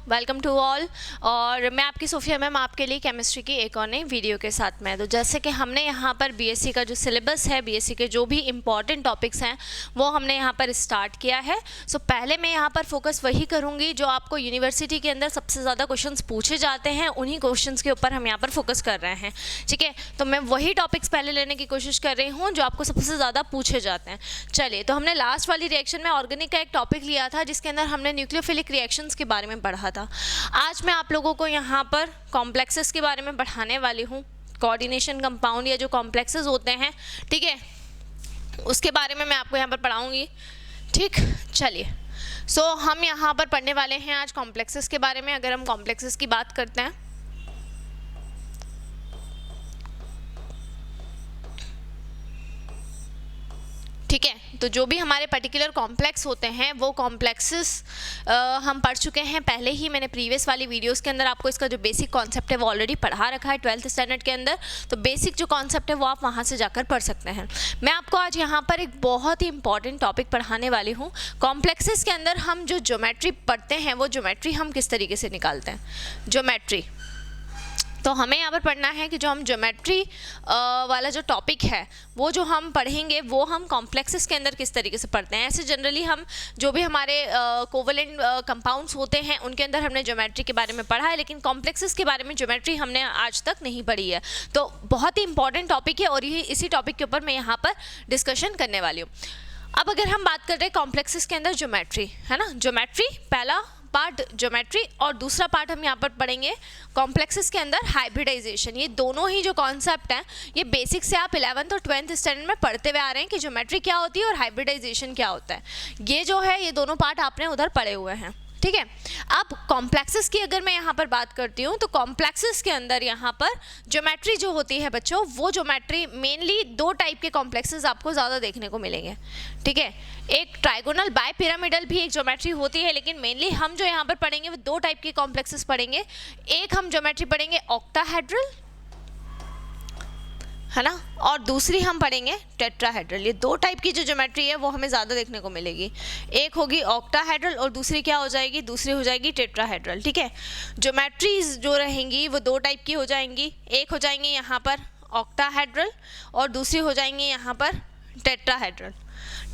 Welcome to all. और मैं आपकी सोफिया मैम आपके लिए केमिस्ट्री की एक और नई वीडियो के साथ में। तो जैसे कि हमने यहाँ पर बीएससी का जो सिलेबस है, बीएससी के जो भी इम्पॉर्टेंट टॉपिक्स हैं वो हमने यहाँ पर स्टार्ट किया है। सो पहले मैं यहाँ पर फोकस वही करूँगी जो आपको यूनिवर्सिटी के अंदर सबसे ज़्यादा क्वेश्चंस पूछे जाते हैं, उन्हीं क्वेश्चंस के ऊपर हम यहाँ पर फोकस कर रहे हैं। ठीक है, तो मैं वही टॉपिक्स पहले लेने की कोशिश कर रही हूँ जो आपको सबसे ज़्यादा पूछे जाते हैं। चलिए, तो हमने लास्ट वाली रिएक्शन में ऑर्गेनिक का एक टॉपिक लिया था जिसके अंदर हमने न्यूक्लियोफिलिक रिएक्शंस के बारे में पढ़ा था। आज मैं आप लोगों को यहाँ पर कॉम्प्लेक्सेस के बारे में पढ़ाने वाली हूँ। कोऑर्डिनेशन कंपाउंड या जो कॉम्प्लेक्सेस होते हैं, ठीक है, उसके बारे में मैं आपको यहाँ पर पढ़ाऊँगी। ठीक, चलिए, सो हम यहाँ पर पढ़ने वाले हैं आज कॉम्प्लेक्सेस के बारे में। अगर हम कॉम्प्लेक्सेस की बात करते हैं, ठीक है, तो जो भी हमारे पर्टिकुलर कॉम्प्लेक्स होते हैं वो कॉम्प्लेक्सेस हम पढ़ चुके हैं पहले ही। मैंने प्रीवियस वाली वीडियोस के अंदर आपको इसका जो बेसिक कॉन्सेप्ट है वो ऑलरेडी पढ़ा रखा है 12th स्टैंडर्ड के अंदर। तो बेसिक जो कॉन्सेप्ट है वो आप वहाँ से जाकर पढ़ सकते हैं। मैं आपको आज यहाँ पर एक बहुत ही इंपॉर्टेंट टॉपिक पढ़ाने वाली हूँ। कॉम्प्लेक्सेस के अंदर हम जो ज्योमेट्री पढ़ते हैं वो ज्योमेट्री हम किस तरीके से निकालते हैं, ज्योमेट्री। तो हमें यहाँ पर पढ़ना है कि जो हम ज्योमेट्री वाला जो टॉपिक है वो जो हम पढ़ेंगे वो हम कॉम्प्लेक्सेस के अंदर किस तरीके से पढ़ते हैं। ऐसे जनरली हम जो भी हमारे कोवलेंट कंपाउंड्स होते हैं उनके अंदर हमने ज्योमेट्री के बारे में पढ़ा है, लेकिन कॉम्प्लेक्सेस के बारे में ज्योमेट्री हमने आज तक नहीं पढ़ी है। तो बहुत ही इंपॉर्टेंट टॉपिक है और यही इसी टॉपिक के ऊपर मैं यहाँ पर डिस्कशन करने वाली हूँ। अब अगर हम बात कर रहे हैं कॉम्प्लेक्सेस के अंदर ज्योमेट्री, है ना, ज्योमेट्री पहला पार्ट ज्योमेट्री, और दूसरा पार्ट हम यहाँ पर पढ़ेंगे कॉम्प्लेक्सेस के अंदर हाइब्रिडाइजेशन। ये दोनों ही जो कॉन्सेप्ट हैं ये बेसिक से आप 11th और 12th स्टैंडर्ड में पढ़ते हुए आ रहे हैं कि ज्योमेट्री क्या होती है और हाइब्रिडाइजेशन क्या होता है। ये जो है ये दोनों पार्ट आपने उधर पढ़े हुए हैं। ठीक है, अब कॉम्प्लेक्सेस की अगर मैं यहाँ पर बात करती हूँ तो कॉम्प्लेक्सेस के अंदर यहाँ पर ज्योमेट्री जो होती है बच्चों, वो ज्योमेट्री मेनली दो टाइप के कॉम्प्लेक्सेस आपको ज़्यादा देखने को मिलेंगे। ठीक है, एक ट्राइगोनल बाय पिरामिडल भी एक ज्योमेट्री होती है, लेकिन मेनली हम जो यहाँ पर पढ़ेंगे वो दो टाइप के कॉम्प्लेक्सेस पढ़ेंगे। एक हम ज्योमेट्री पढ़ेंगे ऑक्टाहेड्रल, है ना, और दूसरी हम पढ़ेंगे टेट्राहेड्रल। ये दो टाइप की जो ज्योमेट्री है वो हमें ज़्यादा देखने को मिलेगी। एक होगी ऑक्टाहेड्रल और दूसरी क्या हो जाएगी, दूसरी हो जाएगी टेट्राहेड्रल। ठीक है, ज्योमेट्रीज जो रहेंगी वो दो टाइप की हो जाएंगी। एक हो जाएंगी यहाँ पर ऑक्टाहेड्रल और दूसरी हो जाएंगी यहाँ पर टेट्राहेड्रल।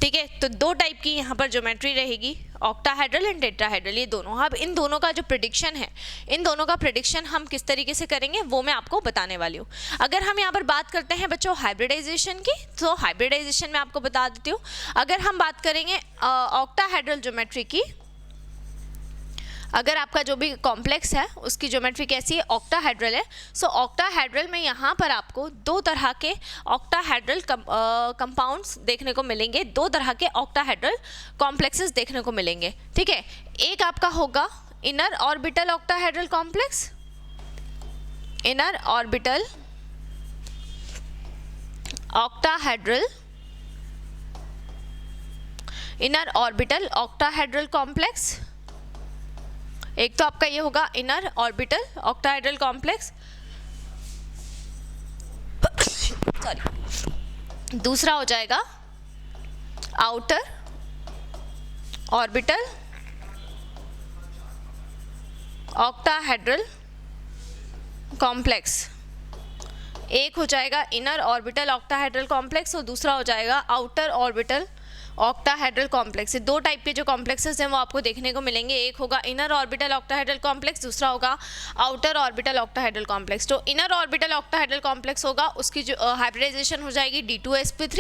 ठीक है, तो दो टाइप की यहाँ पर ज्योमेट्री रहेगी, ऑक्टाहेड्रल एंड टेट्राहेड्रल, ये दोनों। अब इन दोनों का जो प्रेडिक्शन है, इन दोनों का प्रेडिक्शन हम किस तरीके से करेंगे वो मैं आपको बताने वाली हूँ। अगर हम यहाँ पर बात करते हैं बच्चों हाइब्रिडाइजेशन की, तो हाइब्रिडाइजेशन में आपको बता देती हूँ। अगर हम बात करेंगे ऑक्टाहेड्रल ज्योमेट्री की, अगर आपका जो भी कॉम्प्लेक्स है उसकी ज्योमेट्री कैसी है, ऑक्टाहेड्रल है। सो ऑक्टाहेड्रल में यहाँ पर आपको दो तरह के ऑक्टाहेड्रल कंपाउंड्स देखने को मिलेंगे, दो तरह के ऑक्टाहेड्रल कॉम्प्लेक्सेस देखने को मिलेंगे। ठीक है, एक आपका होगा inner orbital octahedral complex, inner orbital octahedral, inner orbital octahedral complex. एक तो आपका ये होगा inner orbital octahedral complex, sorry, दूसरा हो जाएगा आउटर ऑर्बिटल ऑक्टाहेड्रल कॉम्प्लेक्स। एक हो जाएगा इनर ऑर्बिटल ऑक्टाहेड्रल कॉम्प्लेक्स और दूसरा हो जाएगा आउटर ऑर्बिटल ऑक्टाहेड्रल कॉम्प्लेक्स। दो टाइप के जो कॉम्प्लेक्सेस हैं वो आपको देखने को मिलेंगे। एक होगा इनर ऑर्बिटल ऑक्टाहेड्रल कॉम्प्लेक्स, दूसरा होगा आउटर ऑर्बिटल ऑक्टाहेड्रल कॉम्प्लेक्स। तो इनर ऑर्बिटल ऑक्टाहेड्रल कॉम्प्लेक्स होगा उसकी जो हाइब्रिडाइजेशन हो जाएगी D2sp3।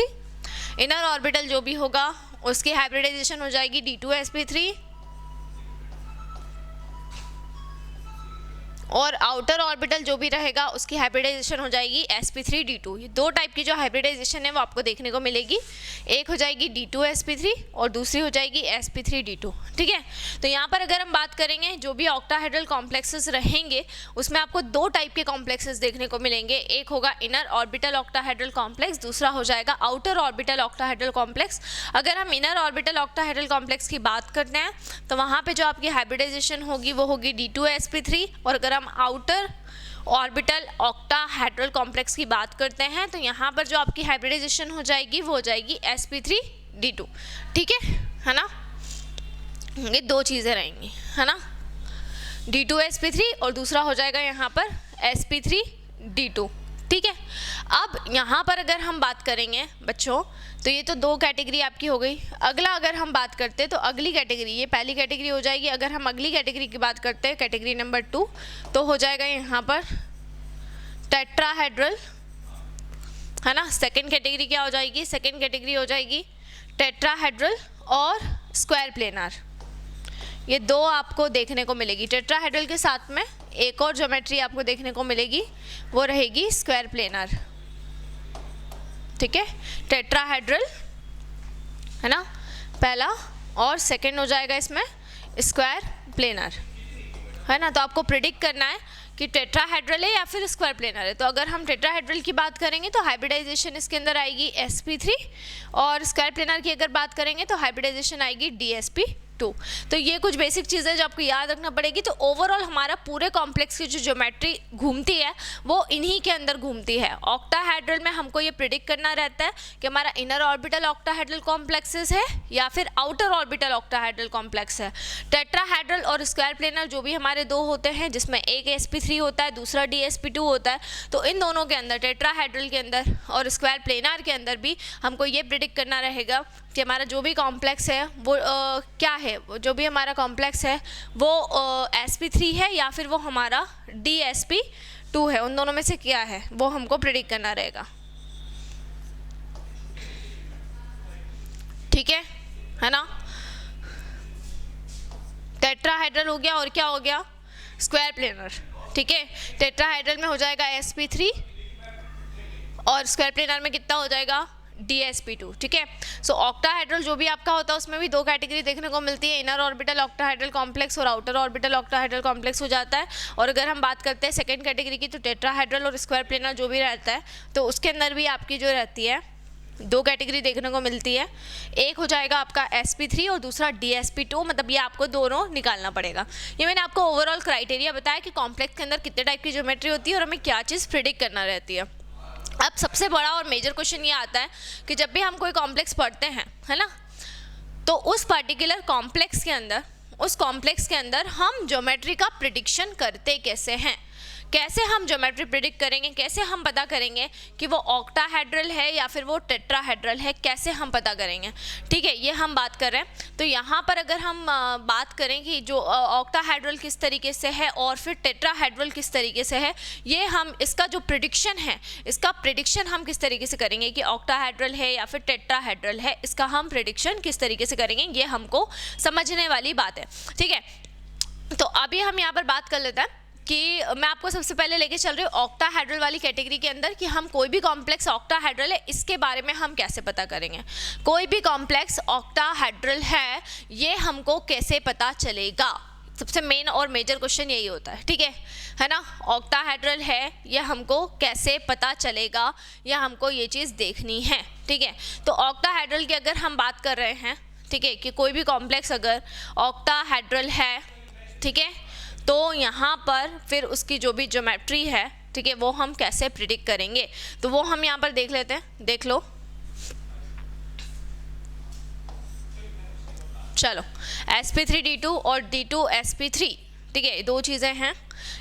इनर ऑर्बिटल जो भी होगा उसकी हाइब्रिडाइजेशन हो जाएगी D2sp3, और आउटर ऑर्बिटल जो भी रहेगा उसकी हाइब्रिडाइजेशन हो जाएगी sp3d2। ये दो टाइप की जो हाइब्रिडाइजेशन है वो आपको देखने को मिलेगी। एक हो जाएगी D2sp3 और दूसरी हो जाएगी sp3d2। ठीक है, तो यहाँ पर अगर हम बात करेंगे जो भी ऑक्टाहेड्रल कॉम्प्लेक्सेस रहेंगे उसमें आपको दो टाइप के कॉम्प्लेक्सेस देखने को मिलेंगे। एक होगा इनर ऑर्बिटल ऑक्टाहेड्रल कॉम्प्लेक्स, दूसरा हो जाएगा आउटर ऑर्बिटल ऑक्टाहेड्रल कॉम्प्लेक्स। अगर हम इनर ऑर्बिटल ऑक्टाहेड्रल कॉम्प्लेक्स की बात करते हैं तो वहाँ पे जो आपकी हाइब्रिडाइजेशन होगी वो होगी D2sp3, और अगर हम आउटर ऑर्बिटल ऑक्टाहेड्रल कॉम्प्लेक्स की बात करते हैं तो यहाँ पर जो आपकी हाइब्रिडाइजेशन हो जाएगी वो हो जाएगी sp3d2। ठीक है ना, ये दो चीज़ें रहेंगी, है ना। D2sp3 और दूसरा हो जाएगा यहाँ पर sp3d2। ठीक है, अब यहाँ पर अगर हम बात करेंगे बच्चों, तो ये तो दो कैटेगरी आपकी हो गई। अगला अगर हम बात करते हैं तो अगली कैटेगरी, ये पहली कैटेगरी हो जाएगी। अगर हम अगली कैटेगरी की बात करते हैं, कैटेगरी नंबर 2, तो हो जाएगा यहाँ पर टेट्राहेड्रल, है ना। सेकेंड कैटेगरी क्या हो जाएगी? सेकेंड कैटेगरी हो जाएगी टेट्राहेड्रल और स्क्वायर प्लेनर। ये दो आपको देखने को मिलेगी। टेट्राहेड्रल के साथ में एक और ज्योमेट्री आपको देखने को मिलेगी, वो रहेगी स्क्वायर प्लेनर। ठीक है, टेट्राहेड्रल है ना पहला, और सेकंड हो जाएगा इसमें स्क्वायर प्लेनर, है ना। तो आपको प्रिडिक्ट करना है कि टेट्राहेड्रल है या फिर स्क्वायर प्लेनर है। तो अगर हम टेट्राहेड्रल की बात करेंगे तो हाइब्रिडाइजेशन इसके अंदर आएगी sp3, और स्क्वायर प्लेनर की अगर बात करेंगे तो हाइब्रिडाइजेशन आएगी dsp2। तो ये कुछ बेसिक चीज़ें जो आपको याद रखना पड़ेगी। तो ओवरऑल हमारा पूरे कॉम्प्लेक्स की जो ज्योमेट्री घूमती है वो इन्हीं के अंदर घूमती है। ऑक्टाहेड्रल में हमको ये प्रिडिक्ट करना रहता है कि हमारा इनर ऑर्बिटल ऑक्टाहेड्रल कॉम्प्लेक्सेस है या फिर आउटर ऑर्बिटल ऑक्टाहेड्रल कॉम्प्लेक्स है। टेट्राहेड्रल और स्क्वायर प्लेनर जो भी हमारे दो होते हैं, जिसमें एक sp3 होता है, दूसरा dsp2 होता है। तो इन दोनों के अंदर, टेट्राहेड्रल के अंदर और स्क्वायर प्लेनर के अंदर भी हमको ये प्रिडिक्ट करना रहेगा कि हमारा जो भी कॉम्प्लेक्स है वो क्या है, जो भी हमारा कॉम्प्लेक्स है वो sp3 है या फिर वो हमारा dsp2 है। उन दोनों में से क्या है वो हमको प्रिडिक्ट करना रहेगा। ठीक है ना। टेट्राहेड्रल हो गया और क्या हो गया? Square planar. ठीक है, टेट्राहेड्रल में हो जाएगा sp3 और स्क्वायर प्लेनर में कितना हो जाएगा? dsp2। ठीक है, सो ऑक्टाहेड्रल जो भी आपका होता है उसमें भी दो कैटेगरी देखने को मिलती है, इनर ऑर्बिटल ऑक्टाहेड्रल कॉम्प्लेक्स और आउटर ऑर्बिटल ऑक्टाहेड्रल कॉम्प्लेक्स हो जाता है। और अगर हम बात करते हैं सेकंड कैटेगरी की, तो टेट्राहेड्रल और स्क्वायर प्लेनर जो भी रहता है तो उसके अंदर भी आपकी जो रहती है दो कैटेगरी देखने को मिलती है। एक हो जाएगा आपका sp3 और दूसरा dsp2, मतलब ये आपको दोनों निकालना पड़ेगा। ये मैंने आपको ओवरऑल क्राइटेरिया बताया कि कॉम्प्लेक्स के अंदर कितने टाइप की ज्योमेट्री होती है और हमें क्या चीज़ प्रिडिक्ट करना रहती है। अब सबसे बड़ा और मेजर क्वेश्चन ये आता है कि जब भी हम कोई कॉम्प्लेक्स पढ़ते हैं, है ना, तो उस पर्टिकुलर कॉम्प्लेक्स के अंदर हम ज्योमेट्री का प्रिडिक्शन करते कैसे हैं, कैसे हम ज्योमेट्री प्रिडिक्ट करेंगे, कैसे हम पता करेंगे कि वो ऑक्टाहेड्रल है या फिर वो टेट्राहेड्रल है, कैसे हम पता करेंगे। ठीक है, ये हम बात कर रहे हैं। तो यहाँ पर अगर हम बात करें कि जो ऑक्टाहेड्रल किस तरीके से है और फिर टेट्राहेड्रल किस तरीके से है, ये हम इसका जो प्रिडिक्शन है, इसका प्रिडिक्शन हम किस तरीके से करेंगे कि ऑक्टाहेड्रल है या फिर टेट्राहेड्रल है, इसका हम प्रिडिक्शन किस तरीके से करेंगे, ये हमको समझने वाली बात है। ठीक है, तो अभी हम यहाँ पर बात कर लेते हैं कि मैं आपको सबसे पहले लेके चल रही हूँ ऑक्टाहेड्रल वाली कैटेगरी के अंदर कि हम कोई भी कॉम्प्लेक्स ऑक्टाहेड्रल है इसके बारे में हम कैसे पता करेंगे। कोई भी कॉम्प्लेक्स ऑक्टाहेड्रल है ये हमको कैसे पता चलेगा, सबसे मेन और मेजर क्वेश्चन यही होता है। ठीक है ना, ऑक्टाहेड्रल है ये हमको कैसे पता चलेगा, या हमको ये चीज़ देखनी है। ठीक है, तो ऑक्टाहेड्रल की अगर हम बात कर रहे हैं, ठीक है, कि कोई भी कॉम्प्लेक्स अगर ऑक्टाहेड्रल है, ठीक है, तो यहाँ पर फिर उसकी जो भी ज्योमेट्री है, ठीक है, वो हम कैसे प्रिडिक्ट करेंगे, तो वो हम यहाँ पर देख लेते हैं। देख लो, चलो, sp3d2 और d2sp3, ठीक है, दो चीज़ें हैं,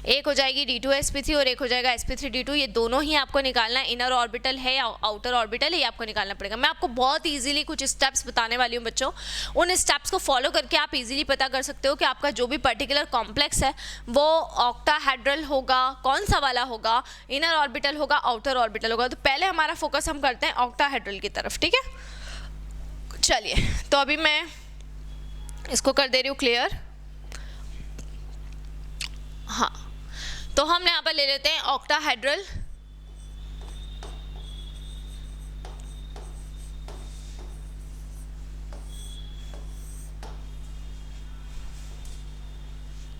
एक हो जाएगी d2sp3 और एक हो जाएगा sp3d2। ये दोनों ही आपको निकालना है, इनर ऑर्बिटल है या आउटर ऑर्बिटल है, ये आपको निकालना पड़ेगा। मैं आपको बहुत इजीली कुछ स्टेप्स बताने वाली हूँ बच्चों, उन स्टेप्स को फॉलो करके आप इजीली पता कर सकते हो कि आपका जो भी पर्टिकुलर कॉम्प्लेक्स है वो ऑक्टाहेड्रल होगा, कौन सा वाला होगा, इनर ऑर्बिटल होगा, आउटर ऑर्बिटल होगा। तो पहले हमारा फोकस हम करते हैं ऑक्टाहेड्रल की तरफ। ठीक है, चलिए, तो अभी मैं इसको कर दे रही हूँ क्लियर। हाँ, तो हम यहाँ पर ले लेते हैं ऑक्टाहेड्रल।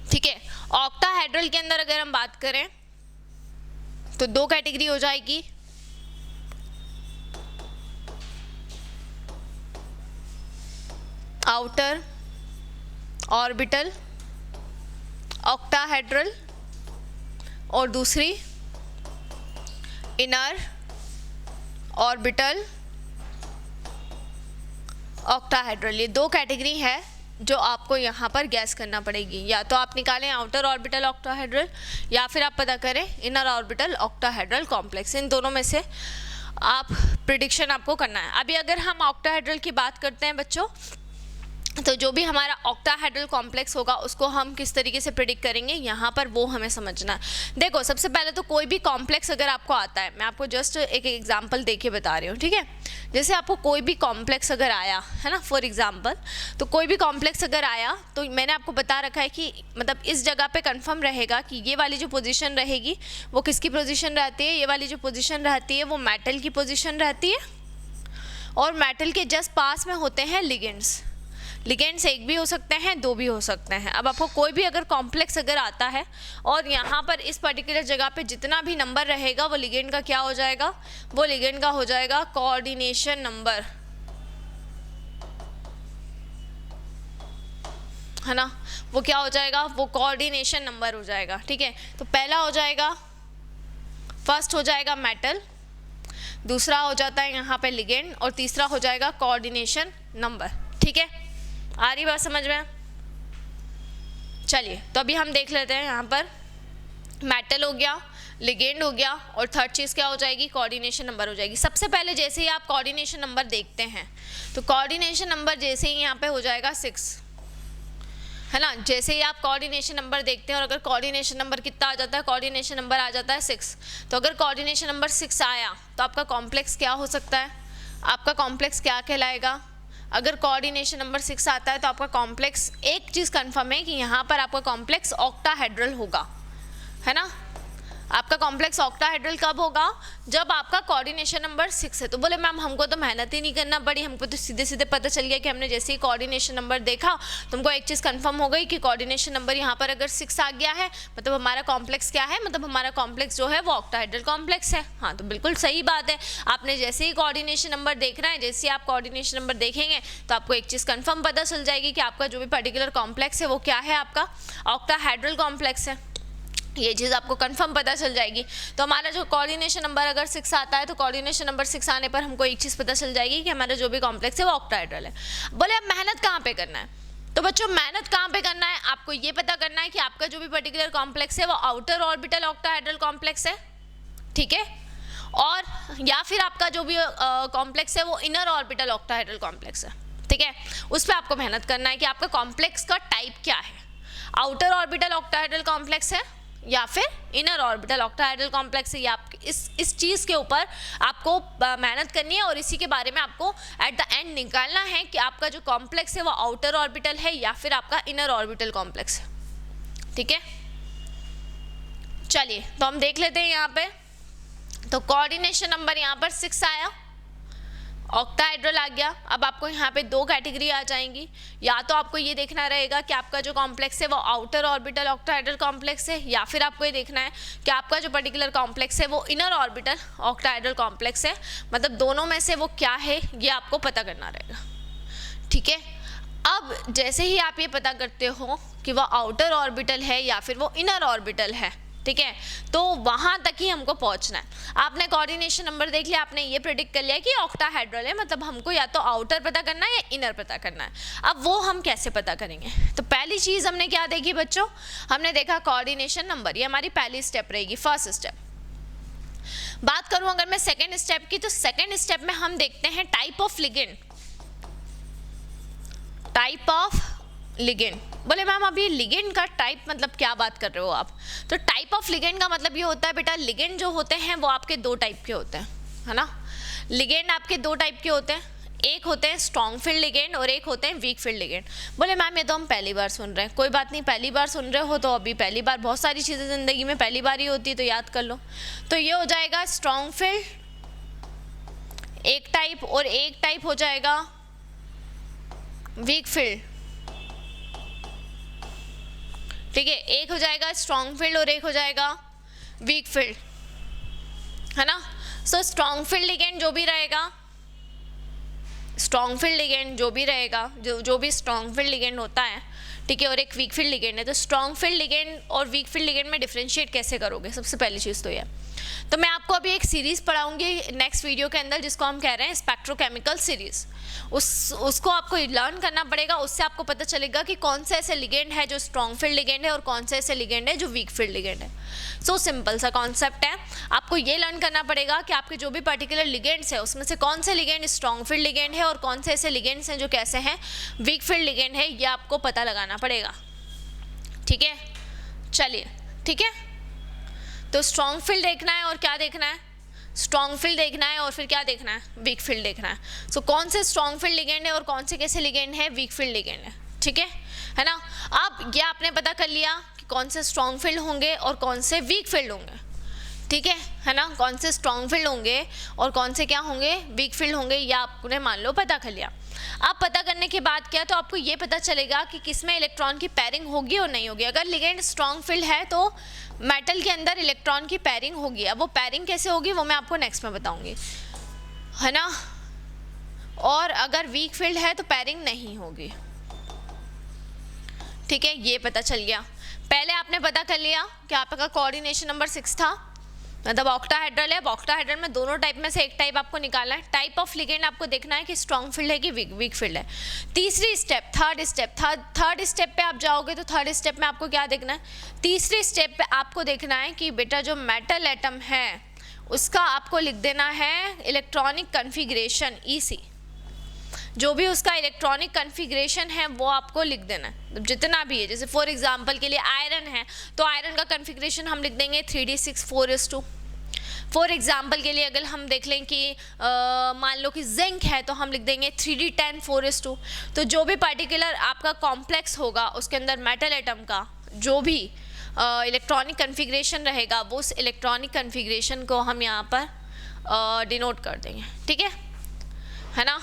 ठीक है, ऑक्टाहेड्रल के अंदर अगर हम बात करें तो दो कैटेगरी हो जाएगी, आउटर ऑर्बिटल ऑक्टाहेड्रल और दूसरी इनर ऑर्बिटल ऑक्टाहेड्रल। ये दो कैटेगरी है जो आपको यहाँ पर गैस करना पड़ेगी। या तो आप निकालें आउटर ऑर्बिटल ऑक्टाहेड्रल या फिर आप पता करें इनर ऑर्बिटल ऑक्टाहेड्रल कॉम्प्लेक्स। इन दोनों में से आप प्रिडिक्शन आपको करना है। अभी अगर हम ऑक्टाहेड्रल की बात करते हैं बच्चों, तो जो भी हमारा ऑक्टाहेड्रल कॉम्प्लेक्स होगा उसको हम किस तरीके से प्रिडिक्ट करेंगे यहाँ पर, वो हमें समझना है। देखो सबसे पहले तो कोई भी कॉम्प्लेक्स अगर आपको आता है, मैं आपको जस्ट एक एग्जांपल देके बता रही हूँ, ठीक है। जैसे आपको कोई भी कॉम्प्लेक्स अगर आया है ना, फॉर एग्जांपल, तो कोई भी कॉम्प्लेक्स अगर आया तो मैंने आपको बता रखा है कि मतलब इस जगह पे कंफर्म रहेगा कि ये वाली जो पोजीशन रहेगी वो किसकी पोजीशन रहती है, ये वाली जो पोजीशन रहती है वो मेटल की पोजीशन रहती है, और मेटल के जस्ट पास में होते हैं लिगेंड्स। लिगेंड्स एक भी हो सकते हैं, दो भी हो सकते हैं। अब आपको कोई भी अगर कॉम्प्लेक्स अगर आता है और यहाँ पर इस पर्टिकुलर जगह पे जितना भी नंबर रहेगा वो लिगेंड का क्या हो जाएगा, वो लिगेंड का हो जाएगा कोऑर्डिनेशन नंबर, है ना। वो क्या हो जाएगा, वो कोऑर्डिनेशन नंबर हो जाएगा, ठीक है। तो पहला हो जाएगा, फर्स्ट हो जाएगा मेटल, दूसरा हो जाता है यहाँ पे लिगेंड, और तीसरा हो जाएगा कोऑर्डिनेशन नंबर, ठीक है। आ रही बात समझ में? चलिए तो अभी हम देख लेते हैं। यहाँ पर मेटल हो गया, लिगेंड हो गया, और थर्ड चीज़ क्या हो जाएगी, कोऑर्डिनेशन नंबर हो जाएगी। सबसे पहले जैसे ही आप कोऑर्डिनेशन नंबर देखते हैं तो कोऑर्डिनेशन नंबर जैसे ही यहाँ पे हो जाएगा 6, है ना। जैसे ही आप कोऑर्डिनेशन नंबर देखते हैं और अगर कोऑर्डिनेशन नंबर कितना आ जाता है, कोऑर्डिनेशन नंबर आ जाता है 6, तो अगर कोऑर्डिनेशन नंबर 6 आया तो आपका कॉम्प्लेक्स क्या हो सकता है, आपका कॉम्प्लेक्स क्या कहलाएगा। अगर कोऑर्डिनेशन नंबर 6 आता है तो आपका कॉम्प्लेक्स, एक चीज़ कंफर्म है कि यहाँ पर आपका कॉम्प्लेक्स ऑक्टाहेड्रल होगा, है ना। आपका कॉम्प्लेक्स ऑक्टाहेड्रल कब होगा, जब आपका कोऑर्डिनेशन नंबर 6 है। तो बोले मैम हमको तो मेहनत ही नहीं करना पड़ी, हमको तो सीधे सीधे पता चल गया कि हमने जैसे ही कोऑर्डिनेशन नंबर देखा तुमको एक चीज़ कंफर्म हो गई कि कोऑर्डिनेशन नंबर यहाँ पर अगर 6 आ गया है मतलब हमारा कॉम्प्लेक्स क्या है, मतलब हमारा कॉम्प्लेक्स जो है वो ऑक्टाहेड्रल कॉम्प्लेक्स है। हाँ तो बिल्कुल सही बात है। आपने जैसे ही कोऑर्डिनेशन नंबर देखना है, जैसे ही आप कोऑर्डिनेशन नंबर देखेंगे तो आपको एक चीज़ कंफर्म पता चल जाएगी कि आपका जो भी पर्टिकुलर कॉम्प्लेक्स है वो क्या है, आपका ऑक्टाहेड्रल कॉम्प्लेक्स है। ये चीज़ आपको कंफर्म पता चल जाएगी। तो हमारा जो कोऑर्डिनेशन नंबर अगर 6 आता है तो कोऑर्डिनेशन नंबर 6 आने पर हमको एक चीज़ पता चल जाएगी कि हमारा जो भी कॉम्प्लेक्स है वो ऑक्टाहेड्रल है। बोले अब मेहनत कहाँ पे करना है, तो बच्चों मेहनत कहाँ पे करना है, आपको ये पता करना है कि आपका जो भी पर्टिकुलर कॉम्प्लेक्स है वो आउटर ऑर्बिटल ऑक्टाहेड्रल कॉम्प्लेक्स है, ठीक है, और या फिर आपका जो भी कॉम्प्लेक्स है वो इनर ऑर्बिटल ऑक्टाहेड्रल कॉम्प्लेक्स है, ठीक है। उस पर आपको मेहनत करना है कि आपका कॉम्प्लेक्स का टाइप क्या है, आउटर ऑर्बिटल ऑक्टाहेड्रल कॉम्प्लेक्स है या फिर इनर ऑर्बिटल ऑक्टाहेड्रल कॉम्प्लेक्स है। ये आप इस चीज़ के ऊपर आपको मेहनत करनी है और इसी के बारे में आपको एट द एंड निकालना है कि आपका जो कॉम्प्लेक्स है वो आउटर ऑर्बिटल है या फिर आपका इनर ऑर्बिटल कॉम्प्लेक्स है, ठीक है। चलिए तो हम देख लेते हैं यहाँ पे। तो कोऑर्डिनेशन नंबर यहाँ पर 6 आया, ऑक्टाहेड्रल आ गया। अब आपको यहाँ पे दो कैटेगरी आ जाएंगी, या तो आपको ये देखना रहेगा कि आपका जो कॉम्प्लेक्स है वो आउटर ऑर्बिटल ऑक्टाहेड्रल कॉम्प्लेक्स है, या फिर आपको ये देखना है कि आपका जो पर्टिकुलर कॉम्प्लेक्स है वो इनर ऑर्बिटल ऑक्टाहेड्रल कॉम्प्लेक्स है। मतलब दोनों में से वो क्या है ये आपको पता करना रहेगा, ठीक है। अब जैसे ही आप ये पता करते हो कि वो आउटर ऑर्बिटल है या फिर वो इनर ऑर्बिटल है, ठीक है, तो वहाँ तक ही हमको पहुँचना है। आपने कोऑर्डिनेशन नंबर देख लिया, आपने ये प्रेडिक्ट कर लिया कि ऑक्टाहेड्रल है, मतलब हमको या तो आउटर पता करना है या इनर पता करना है। अब वो हम कैसे पता करेंगे, तो पहली चीज़ हमने क्या देखी बच्चों, हमने देखा कोऑर्डिनेशन नंबर, ये हमारी पहली स्टेप रहेगी, फर्स्ट स्टेप। बात करूँ अगर मैं सेकेंड स्टेप की, तो सेकेंड स्टेप में हम देखते हैं type of ligand, type of ligand. बोले मैम अभी लिगेंड का टाइप मतलब क्या बात कर रहे हो आप, तो टाइप ऑफ लिगेंड का मतलब ये होता है बेटा, लिगेंड जो होते हैं वो आपके दो टाइप के होते हैं, है ना। लिगेंड आपके दो टाइप के होते हैं, एक होते हैं स्ट्रॉन्ग फील्ड लिगेंड और एक होते हैं वीक फील्ड लिगेंड। बोले मैम ये तो हम पहली बार सुन रहे हैं, कोई बात नहीं, पहली बार सुन रहे हो तो अभी पहली बार, बहुत सारी चीज़ें ज़िंदगी में पहली बार ही होती है तो याद कर लो। तो ये हो जाएगा स्ट्रॉन्ग फील्ड एक टाइप, और एक टाइप हो जाएगा वीक फील्ड, ठीक है। एक हो जाएगा स्ट्रॉन्ग फील्ड और एक हो जाएगा वीक फील्ड, है ना। सो स्ट्रॉन्ग फील्ड लिगेंड जो भी रहेगा, स्ट्रॉन्ग फील्ड लिगेंड जो भी रहेगा, जो भी स्ट्रॉन्ग फील्ड लिगेंड होता है, ठीक है, और एक वीक फील्ड लिगेंड है। तो स्ट्रॉन्ग फील्ड लिगेंड और वीक फील्ड लिगेंड में डिफरेंशिएट कैसे करोगे, सबसे पहली चीज़ तो ये तो मैं आपको अभी एक सीरीज़ पढ़ाऊंगी नेक्स्ट वीडियो के अंदर जिसको हम कह रहे हैं स्पेक्ट्रोकेमिकल सीरीज़। उसको आपको लर्न करना पड़ेगा, उससे आपको पता चलेगा कि कौन से ऐसे लिगेंड है जो स्ट्रॉन्ग फील्ड लिगेंड है और कौन से ऐसे लिगेंड है जो वीक फील्ड लिगेंड है। सो सिंपल सा कॉन्सेप्ट है, आपको ये लर्न करना पड़ेगा कि आपके जो भी पर्टिकुलर लिगेंड्स है उसमें से कौन से लिगेंड स्ट्रॉन्ग फील्ड लिगेंड है और कौन से ऐसे लिगेंड्स हैं जो कैसे हैं वीक फील्ड लिगेंड है, ये आपको पता लगाना पड़ेगा। ठीक है, चलिए ठीक है। तो स्ट्रॉन्ग फील्ड देखना है और क्या देखना है, स्ट्रॉन्ग फील्ड देखना है और फिर क्या देखना है, वीक फील्ड देखना है। सो कौन से स्ट्रॉन्ग फील्ड लिगेंड है और कौन से कैसे लिगेंड है, वीक फील्ड लिगेंड है। ठीक है ना। अब ये आपने पता कर लिया कि कौन से स्ट्रॉन्ग फील्ड होंगे और कौन से वीक फील्ड होंगे। ठीक है ना, कौन से स्ट्रॉन्ग फील्ड होंगे और कौन से क्या होंगे, वीक फील्ड होंगे, या आपने मान लो पता कर लिया। अब पता करने के बाद क्या, तो आपको ये पता चलेगा कि किसमें इलेक्ट्रॉन की पेयरिंग होगी और नहीं होगी। अगर लिगेंड स्ट्रॉन्ग फील्ड है तो मेटल के अंदर इलेक्ट्रॉन की पेयरिंग होगी। अब वो पेयरिंग कैसे होगी वो मैं आपको नेक्स्ट में बताऊंगी, है ना। और अगर वीक फील्ड है तो पेयरिंग नहीं होगी। ठीक है, ये पता चल गया। पहले आपने पता कर लिया कि आपका कोऑर्डिनेशन नंबर 6 था, मतलब ऑक्टाहेड्रल है। ऑक्टाहेड्रल में दोनों टाइप में से एक टाइप आपको निकालना है। टाइप ऑफ लिगेंड आपको देखना है कि स्ट्रॉन्ग फील्ड है कि वीक फील्ड है। तीसरी स्टेप, थर्ड स्टेप पे आप जाओगे तो थर्ड स्टेप में आपको क्या देखना है, तीसरी स्टेप पे आपको देखना है कि बेटा जो मेटल एटम है उसका आपको लिख देना है इलेक्ट्रॉनिक कन्फिग्रेशन EC। जो भी उसका इलेक्ट्रॉनिक कन्फिग्रेशन है वो आपको लिख देना है, जितना भी है। जैसे फॉर एग्जांपल के लिए आयरन है तो आयरन का कन्फिग्रेशन हम लिख देंगे 3d6 4s2। फॉर एग्जांपल के लिए अगर हम देख लें कि मान लो कि जिंक है तो हम लिख देंगे 3d10 4s2। तो जो भी पर्टिकुलर आपका कॉम्प्लेक्स होगा उसके अंदर मेटल एटम का जो भी इलेक्ट्रॉनिक कन्फिग्रेशन रहेगा वो उस इलेक्ट्रॉनिक कन्फिग्रेशन को हम यहाँ पर डिनोट कर देंगे। ठीक है ना।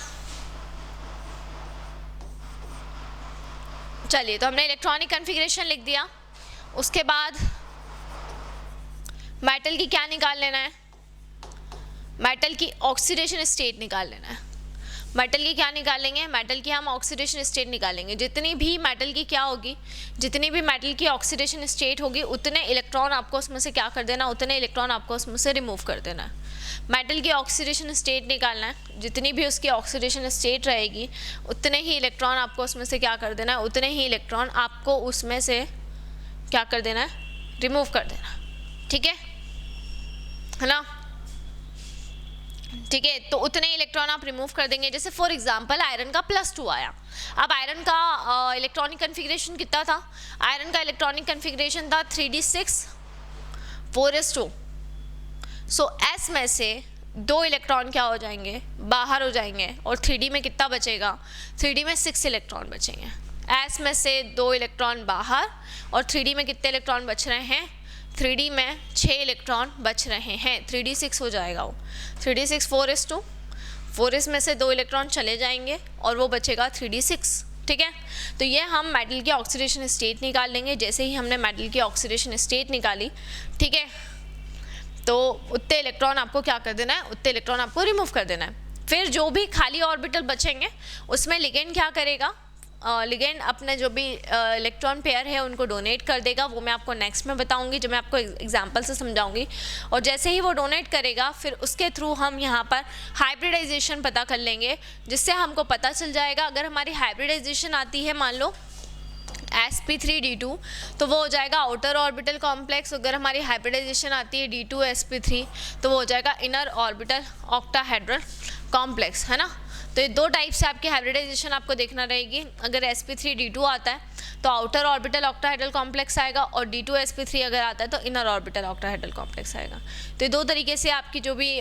चलिए, तो हमने इलेक्ट्रॉनिक कन्फिग्रेशन लिख दिया। उसके बाद मेटल की क्या निकाल लेना है, मेटल की ऑक्सीडेशन स्टेट निकाल लेना है। मेटल की क्या निकालेंगे, मेटल की हम ऑक्सीडेशन स्टेट निकालेंगे। जितनी भी मेटल की क्या होगी, जितनी भी मेटल की ऑक्सीडेशन स्टेट होगी उतने इलेक्ट्रॉन आपको उसमें से क्या कर देना, उतने इलेक्ट्रॉन आपको उसमें से रिमूव कर देना है। मेटल की ऑक्सीडेशन स्टेट निकालना है, जितनी भी उसकी ऑक्सीडेशन स्टेट रहेगी उतने ही इलेक्ट्रॉन आपको उसमें से क्या कर देना है, उतने ही इलेक्ट्रॉन आपको उसमें से क्या कर देना है, रिमूव कर देना। ठीक है ना। ठीक है, तो उतने इलेक्ट्रॉन आप रिमूव कर देंगे। जैसे फॉर एग्जांपल आयरन का +2 आया। अब आयरन का इलेक्ट्रॉनिक कन्फिग्रेशन कितना था, आयरन का इलेक्ट्रॉनिक कन्फिग्रेशन था 3d6 4s2। सो S में से 2 इलेक्ट्रॉन क्या हो जाएंगे, बाहर हो जाएंगे और 3D में कितना बचेगा, 3D में 6 इलेक्ट्रॉन बचेंगे। S में से 2 इलेक्ट्रॉन बाहर और 3D में कितने इलेक्ट्रॉन बच रहे हैं, 3D में 6 इलेक्ट्रॉन बच रहे हैं। 3d6 हो जाएगा वो, 3d6 4s2, 4s में से 2 इलेक्ट्रॉन चले जाएंगे और वो बचेगा 3d6। ठीक है, तो ये हम मेटल की ऑक्सीडेशन स्टेट निकाल लेंगे। जैसे ही हमने मेटल की ऑक्सीडेशन स्टेट निकाली, ठीक है, तो उतने इलेक्ट्रॉन आपको क्या कर देना है, उतने इलेक्ट्रॉन आपको रिमूव कर देना है। फिर जो भी खाली ऑर्बिटल बचेंगे उसमें लिगेंड क्या करेगा, लिगेंड अपने जो भी इलेक्ट्रॉन पेयर है उनको डोनेट कर देगा। वो मैं आपको नेक्स्ट में बताऊंगी, जो मैं आपको एग्जांपल से समझाऊंगी। और जैसे ही वो डोनेट करेगा फिर उसके थ्रू हम यहाँ पर हाइब्रिडाइजेशन पता कर लेंगे, जिससे हमको पता चल जाएगा अगर हमारी हाइब्रिडाइजेशन आती है मान लो sp3d2 तो वो हो जाएगा आउटर ऑर्बिटल कॉम्प्लेक्स। अगर हमारी हाइब्रिडाइजेशन आती है d2sp3 तो वो हो जाएगा इनर ऑर्बिटल ऑक्टाहेड्रल कॉम्प्लेक्स, है ना। तो ये 2 टाइप से आपकी हाइब्रिडाइजेशन आपको देखना रहेगी। अगर sp3d2 आता है तो आउटर ऑर्बिटल ऑक्टाहेड्रल कॉम्प्लेक्स आएगा और d2sp3 अगर आता है तो इनर ऑर्बिटल ऑक्टाहेड्रल कॉम्प्लेक्स आएगा। तो ये 2 तरीके से आपकी जो भी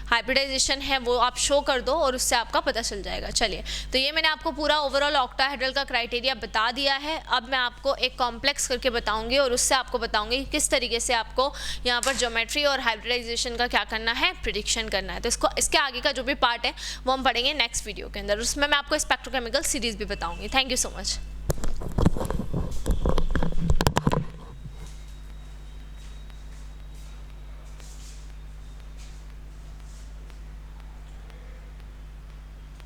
हाइब्रिडाइजेशन है वो आप शो कर दो और उससे आपका पता चल जाएगा। चलिए, तो ये मैंने आपको पूरा ओवरऑल ऑक्टाहेड्रल का क्राइटेरिया बता दिया है। अब मैं आपको एक कॉम्प्लेक्स करके बताऊंगी और उससे आपको बताऊंगी किस तरीके से आपको यहाँ पर ज्योमेट्री और हाइब्रिडाइजेशन का क्या करना है, प्रिडिक्शन करना है। तो इसके आगे का जो भी पार्ट है वो हम पढ़ेंगे नेक्स्ट वीडियो के अंदर। उसमें मैं आपको स्पेक्ट्रोकेमिकल सीरीज भी बताऊंगी। Thank you so much.